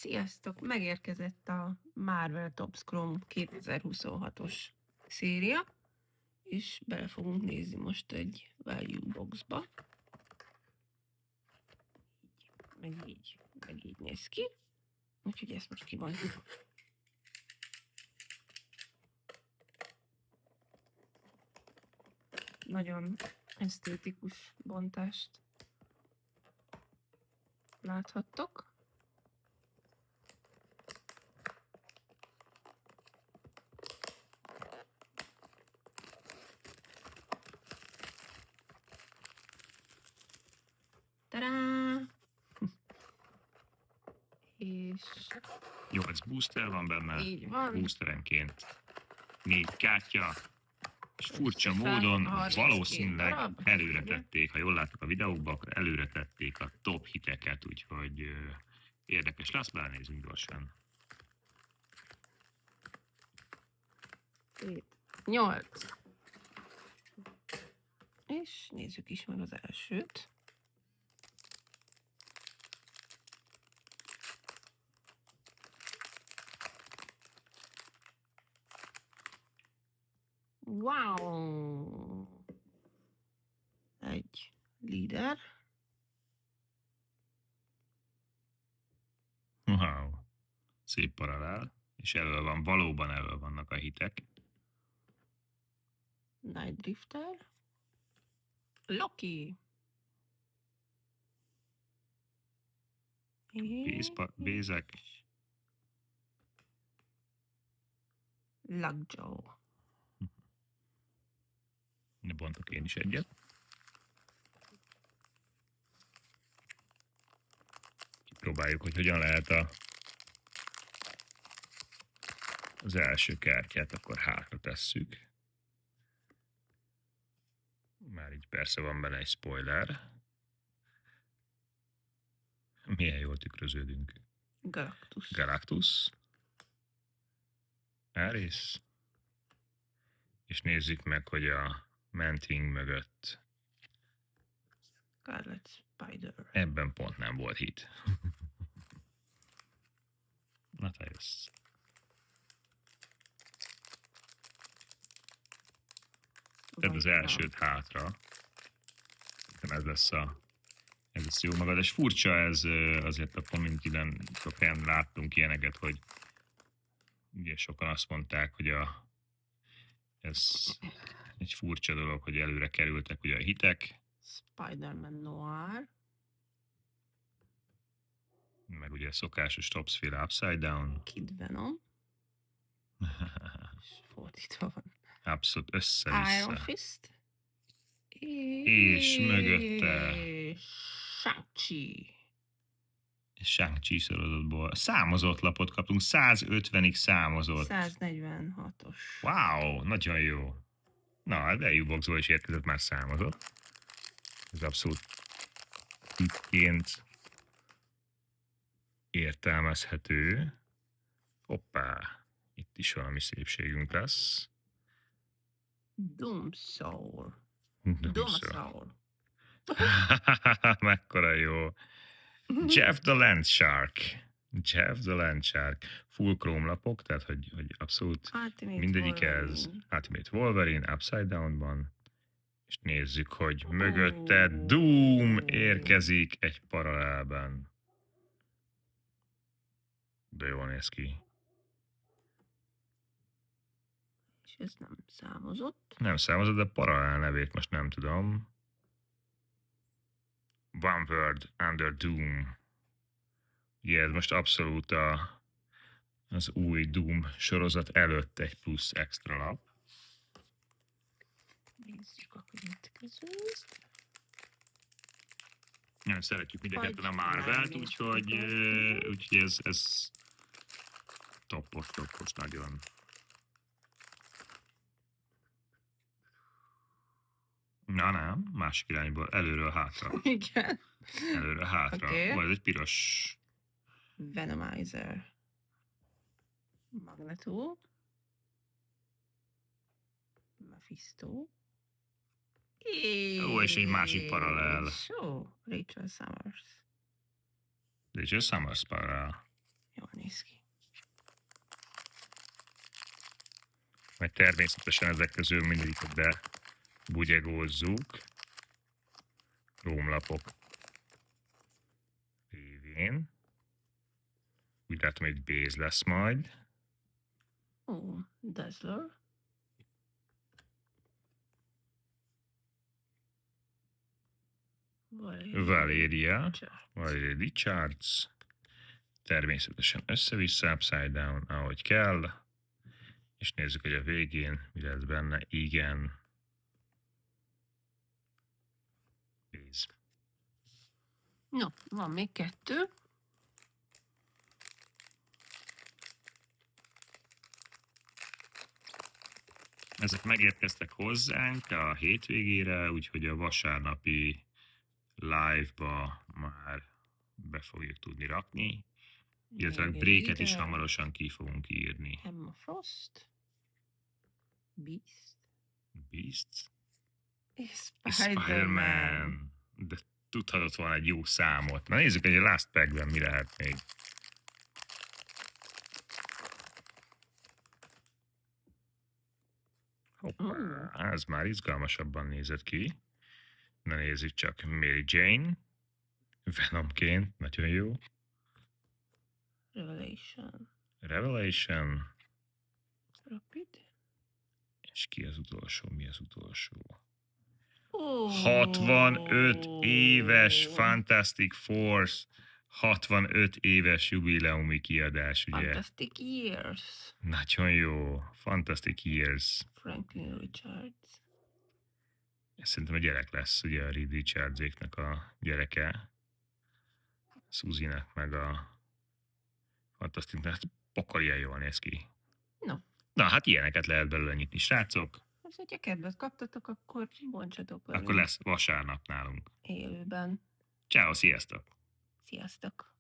Sziasztok! Megérkezett a Marvel Top Scrum 2026-os széria, és bele fogunk nézni most egy value boxba. Meg így néz ki. Úgyhogy ezt most kibontjuk. Nagyon esztétikus bontást láthattok. Tadá! És 8 booster van benne, így van. boosterenként 4 kártya, és furcsa Összesen módon 32 valószínűleg darab. előre tették, ha jól láttuk a videókban, akkor előre tették a top hiteket, úgyhogy érdekes lesz, belenézünk gyorsan. 8. És nézzük is meg az elsőt. Wow! Egy líder. Wow, szép paralel, és valóban elől vannak a hitek. Night Drifter. Loki. Bézek, Lockjaw. bontok én is egyet. Próbáljuk, hogy hogyan lehet az első kártyát, akkor hátra tesszük. Már így persze van benne egy spoiler. Milyen jól tükröződünk. Galactus. Ares. És nézzük meg, hogy a Manting mögött Scarlet Spider. ebben pont nem volt hit. Na te jössz. Tedd az elsőt hátra. Ez lesz jó magad. És furcsa ez, azért a community-ben sok helyen láttunk ilyeneket, hogy ugye sokan azt mondták, hogy ez egy furcsa dolog, hogy előre kerültek ugye a hitek. Spider-Man Noir. Meg ugye szokásos Topsféle Upside Down. Kid Venom. És fordítva van. Abszolút össze-vissza. Iron Fist. És mögötte Shang-Chi. Shang-Chi sorozatból. Számozott lapot kaptunk, 150-ig számozott. 146-os. Wow, nagyon jó. Na, a value boxból is érkezett már számozott. Ez abszolút hitként értelmezhető. Hoppá, itt is valami szépségünk lesz. Doom Soul. Mekkora jó. Jeff the Land Shark. Full chrome lapok, tehát hogy abszolút Ultimate mindegyik Wolverine. ez. Ultimate Wolverine, Upside Down-ban. És nézzük, hogy mögötte Doom érkezik egy paralelben. De jól néz ki. És ez nem számozott. Nem számozott, de paralel nevét most nem tudom. One World Under Doom. Ugye ez most abszolút az új Doom sorozat előtt egy plusz extra lap. Nézzük a következőt. Nem szeretjük mindeket a Marvelt, úgyhogy ez toppos nagyon. Na nem, másik irányból, előről hátra. Igen. Előről hátra. Okay. Vagy egy piros. Venomizer. Magneto. Mephisto. És egy másik paralel. Rachel Summers. Rachel Summers paralel. Jól néz ki. Majd természetesen ezek közül mindegyiket bebugyegózzuk. Rómlapok révén. Úgy látom, hogy base lesz majd. Ó, Dazzler. Valeria Richards. Természetesen össze-vissza upside down, ahogy kell. És nézzük, hogy a végén mi lesz benne. Igen. Base. No, van még 2. Ezek megérkeztek hozzánk a hétvégére, úgyhogy a vasárnapi live-ba már be fogjuk tudni rakni. Illetve a breaket is hamarosan ki fogunk írni. Emma Frost. Beast. És Spider-Man. De tudhatott volna egy jó számot. Na nézzük, hogy a Last Packben mi lehet még. Hoppá, ez már izgalmasabban nézett ki. Na nézzük csak. Mary Jane. Venomként, nagyon jó. Revelation. Rapid. És ki az utolsó? Mi az utolsó? Oh. 65 éves Fantastic Force. 65 éves jubileumi kiadás, ugye? Fantastic Years. Nagyon jó. Fantastic Years. Franklin Richards. Szerintem a gyerek lesz, ugye a Reed Richardséknek a gyereke. Suzy-nek meg a Fantastic, pokolian jól néz ki. No. Na, hát ilyeneket lehet belőle nyitni, srácok. És hogyha kedvet kaptatok, akkor bontsatok Akkor lesz vasárnap nálunk. Élőben. Ciao, sziasztok! Sziasztok!